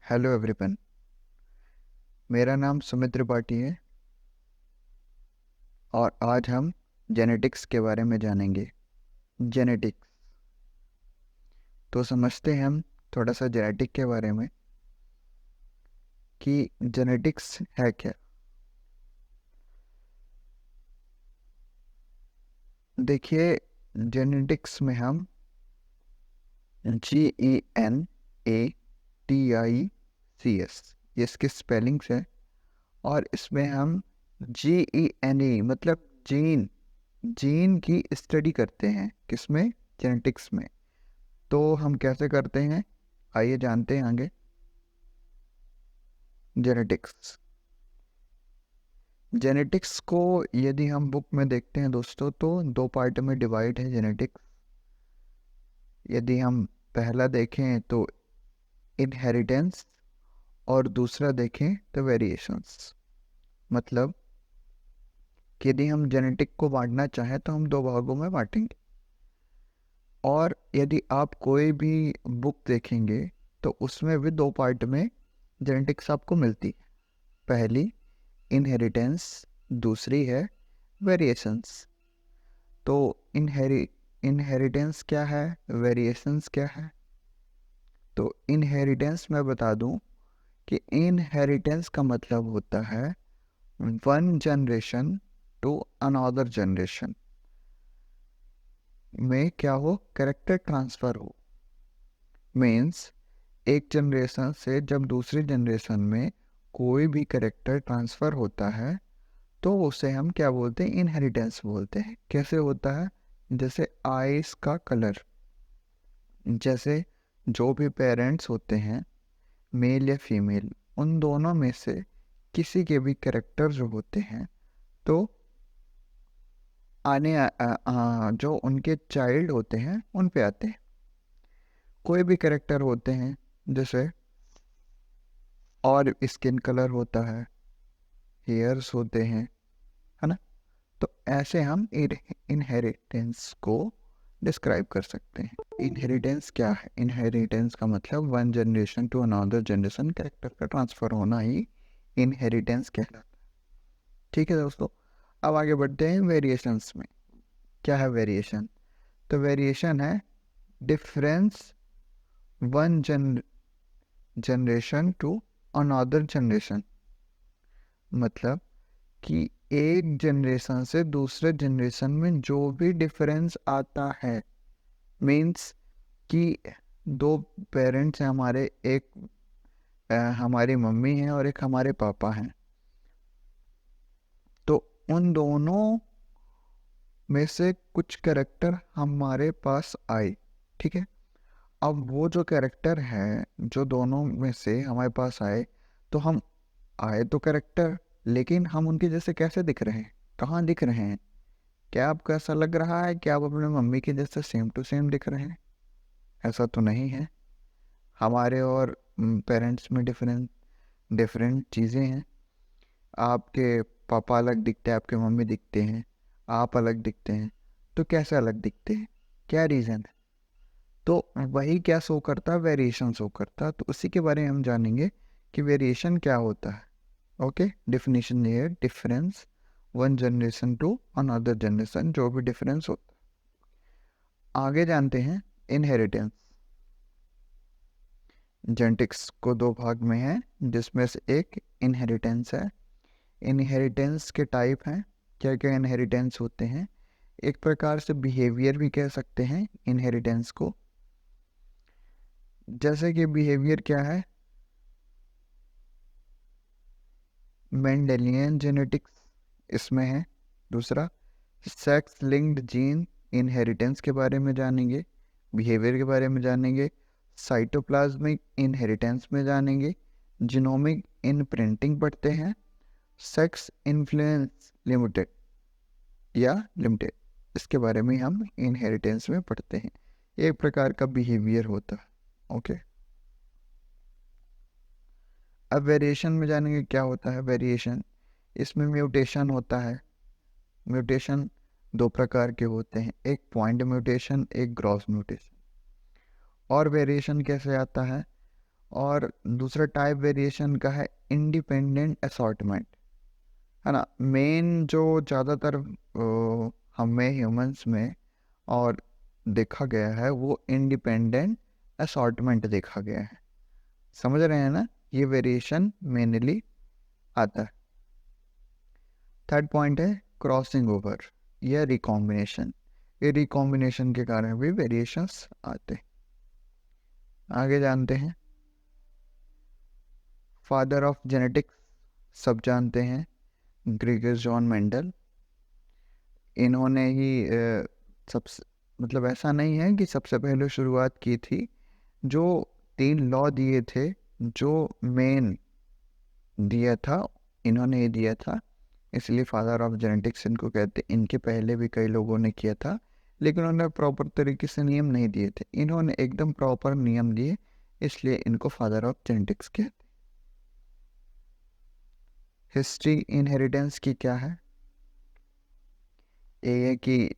Hello everyone. मेरा नाम सुमित त्रिपाठी है और आज हम जेनेटिक्स के बारे में जानेंगे। जेनेटिक्स तो समझते हैं हम थोड़ा सा जेनेटिक के बारे में कि जेनेटिक्स है क्या। देखिए, जेनेटिक्स में हम GENATICS ये इसकी स्पेलिंग्स है और इसमें हम GENE मतलब जीन जीन की स्टडी करते हैं। किसमें? जेनेटिक्स में। तो हम कैसे करते हैं, आइए जानते हैं आगे। जेनेटिक्स जेनेटिक्स को यदि हम बुक में देखते हैं दोस्तों, तो दो पार्ट में डिवाइड है जेनेटिक्स। यदि हम पहला देखें तो इनहेरिटेंस और दूसरा देखें तो वेरिएशंस। मतलब कि यदि हम जेनेटिक को बांटना चाहें तो हम दो भागों में बांटेंगे। और यदि आप कोई भी बुक देखेंगे तो उसमें भी दो पार्ट में जेनेटिक्स आपको मिलती है। पहली इनहेरिटेंस, दूसरी है वेरिएशंस। तो इनहेरिटेंस क्या है, वेरिएशंस क्या है? तो इनहेरिटेंस मैं बता दूं कि इनहेरिटेंस का मतलब होता है one generation to another generation में क्या हो, कैरेक्टर ट्रांसफर हो। मीन्स एक जनरेशन से जब दूसरी जनरेशन में कोई भी कैरेक्टर ट्रांसफर होता है तो उसे हम क्या बोलते हैं, इनहेरिटेंस बोलते हैं। कैसे होता है? जैसे आइस का कलर, जैसे जो भी पेरेंट्स होते हैं मेल या फीमेल, उन दोनों में से किसी के भी कैरेक्टर जो होते हैं तो जो उनके चाइल्ड होते हैं उन पे आते हैं। कोई भी कैरेक्टर होते हैं, जैसे और स्किन कलर होता है, हेयर्स होते हैं, है ना। तो ऐसे हम इनहेरिटेंस को डिस्क्राइब कर सकते हैं। इनहेरिटेंस क्या है? इनहेरिटेंस का मतलब one generation to another generation character का ट्रांसफर होना ही इनहेरिटेंस कहलाता है। ठीक है दोस्तों, अब आगे बढ़ते हैं वेरिएशंस में। क्या है वेरिएशन? तो वेरिएशन है difference one generation to another generation. मतलब कि एक जनरेशन से दूसरे जनरेशन में जो भी डिफरेंस आता है, मीन्स कि दो पेरेंट्स हैं हमारे, एक हमारी मम्मी है और एक हमारे पापा हैं, तो उन दोनों में से कुछ कैरेक्टर हमारे पास आए। ठीक है, अब वो जो कैरेक्टर है जो दोनों में से हमारे पास आए, तो हम आए तो कैरेक्टर, लेकिन हम उनके जैसे कैसे दिख रहे हैं, कहाँ दिख रहे हैं? क्या आपको ऐसा लग रहा है कि आप अपने मम्मी के जैसे सेम टू सेम दिख रहे हैं? ऐसा तो नहीं है। हमारे और पेरेंट्स में डिफरेंट डिफरेंट चीज़ें हैं। आपके पापा अलग दिखते हैं, आपके मम्मी दिखते हैं, आप अलग दिखते हैं। तो कैसे अलग दिखते हैं, क्या रीज़न है? तो वही क्या शो करता है, वेरिएशन शो करता है। तो उसी के बारे में हम जानेंगे कि वेरिएशन क्या होता है। ओके, डिफिनेशन ये है, difference one generation to another generation, जो भी डिफरेंस होता है। आगे जानते हैं इनहेरिटेंस। जेनेटिक्स को दो भाग में है, जिसमें से एक इनहेरिटेंस है। इनहेरिटेंस के टाइप हैं। क्या क्या इनहेरिटेंस होते हैं? एक प्रकार से बिहेवियर भी कह सकते हैं इनहेरिटेंस को। जैसे कि बिहेवियर क्या है, मेंडेलियन जेनेटिक्स इसमें है। दूसरा, सेक्स लिंक्ड जीन इनहेरिटेंस के बारे में जानेंगे, बिहेवियर के बारे में जानेंगे। साइटोप्लाज्मिक इनहेरिटेंस में जानेंगे। जिनोमिक इनप्रिंटिंग पढ़ते हैं। सेक्स इन्फ्लुएंस लिमिटेड या लिमिटेड, इसके बारे में हम इनहेरिटेंस में पढ़ते हैं। एक प्रकार का बिहेवियर होता है। ओके, अब वेरिएशन में जानेंगे क्या होता है वेरिएशन। इसमें म्यूटेशन होता है। म्यूटेशन दो प्रकार के होते हैं, एक पॉइंट म्यूटेशन, एक ग्रॉस म्यूटेशन। और वेरिएशन कैसे आता है? और दूसरा टाइप वेरिएशन का है इंडिपेंडेंट असॉर्टमेंट, है ना। मेन जो ज़्यादातर हमें ह्यूमंस में और देखा गया है वो इंडिपेंडेंट असॉर्टमेंट देखा गया है। समझ रहे हैं ना, ये वेरिएशन मेनली आता है। थर्ड पॉइंट है क्रॉसिंग ओवर या रिकॉम्बिनेशन। ये रिकॉम्बिनेशन के कारण भी वेरिएशंस आते हैं। आगे जानते हैं फादर ऑफ जेनेटिक्स, सब जानते हैं, ग्रेगर जॉन मेंडल। इन्होंने ही सबसे मतलब ऐसा नहीं है कि सबसे पहले शुरुआत की थी, जो 3 लॉ दिए थे, जो मेन दिया था इन्होंने ही दिया था, इसलिए फादर ऑफ जेनेटिक्स इनको कहते। इनके पहले भी कई लोगों ने किया था, लेकिन उन्होंने प्रॉपर तरीके से नियम नहीं दिए थे। इन्होंने एकदम प्रॉपर नियम दिए, इसलिए इनको फादर ऑफ जेनेटिक्स कहते। हिस्ट्री इनहेरिटेंस की क्या है, ये है कि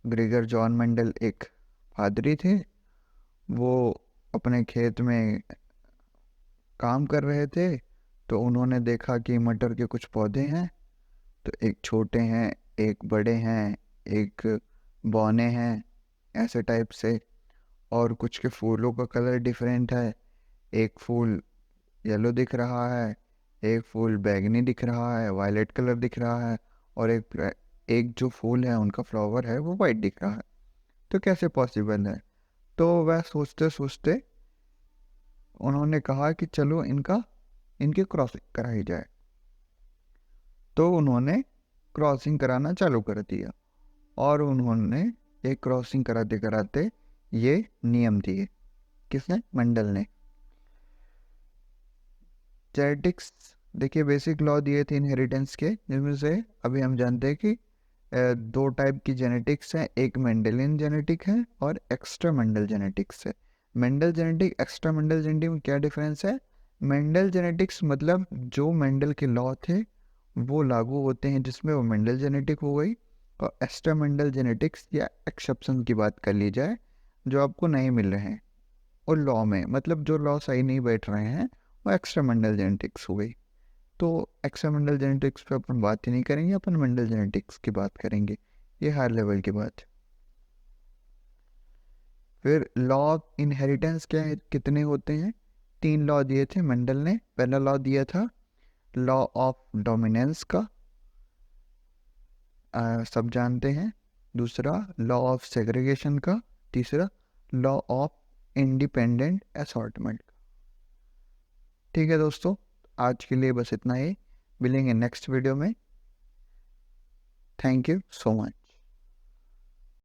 ग्रेगर जॉन मेंडल एक पादरी थे। वो अपने खेत में काम कर रहे थे, तो उन्होंने देखा कि मटर के कुछ पौधे हैं, तो एक छोटे हैं, एक बड़े हैं, एक बौने हैं, ऐसे टाइप से। और कुछ के फूलों का कलर डिफरेंट है, एक फूल येलो दिख रहा है, एक फूल बैगनी दिख रहा है, वायलेट कलर दिख रहा है, और एक जो फूल है उनका फ्लावर है वो वाइट दिख रहा है। तो कैसे पॉसिबल है? तो वह सोचते सोचते उन्होंने कहा कि चलो इनकी क्रॉसिंग कराई जाए। तो उन्होंने क्रॉसिंग कराना चालू कर दिया, और उन्होंने एक क्रॉसिंग कराते कराते ये नियम दिए। किसने? मंडल ने। जेनेटिक्स देखिए, बेसिक लॉ दिए थे इनहेरिटेंस के, जिसमें से अभी हम जानते हैं कि 2 टाइप की जेनेटिक्स है, एक मेंडेलियन जेनेटिक है और एक्स्ट्रा मेंडल जेनेटिक्स है। Mendel genetic, extra Mendel genetic में क्या डिफरेंस है? मेंडल जेनेटिक्स मतलब जो मेंडल के लॉ थे वो लागू होते हैं, जिसमें वो मेंडल जेनेटिक हो गई। और एक्स्ट्रा मेंडल जेनेटिक्स या एक्सेप्शन की बात कर ली जाए, जो आपको नहीं मिल रहे हैं और लॉ में, मतलब जो लॉ सही नहीं बैठ रहे हैं, वो एक्स्ट्रा मेंडल जेनेटिक्स हो गई। तो एक्स्ट्रा मेंडल जेनेटिक्स पे अपन बात ही नहीं करेंगे, अपन मेंडल जेनेटिक्स की बात करेंगे, ये हायर लेवल की बात है। फिर लॉ ऑफ इनहेरिटेंस क्या है, कितने होते हैं? 3 लॉ दिए थे मेंडल ने। पहला लॉ दिया था लॉ ऑफ डोमिनेंस का, सब जानते हैं। दूसरा लॉ ऑफ सेग्रीगेशन का। तीसरा लॉ ऑफ इंडिपेंडेंट असॉर्टमेंट का। ठीक है दोस्तों, आज के लिए बस इतना ही। मिलेंगे नेक्स्ट वीडियो में। Thank you so much.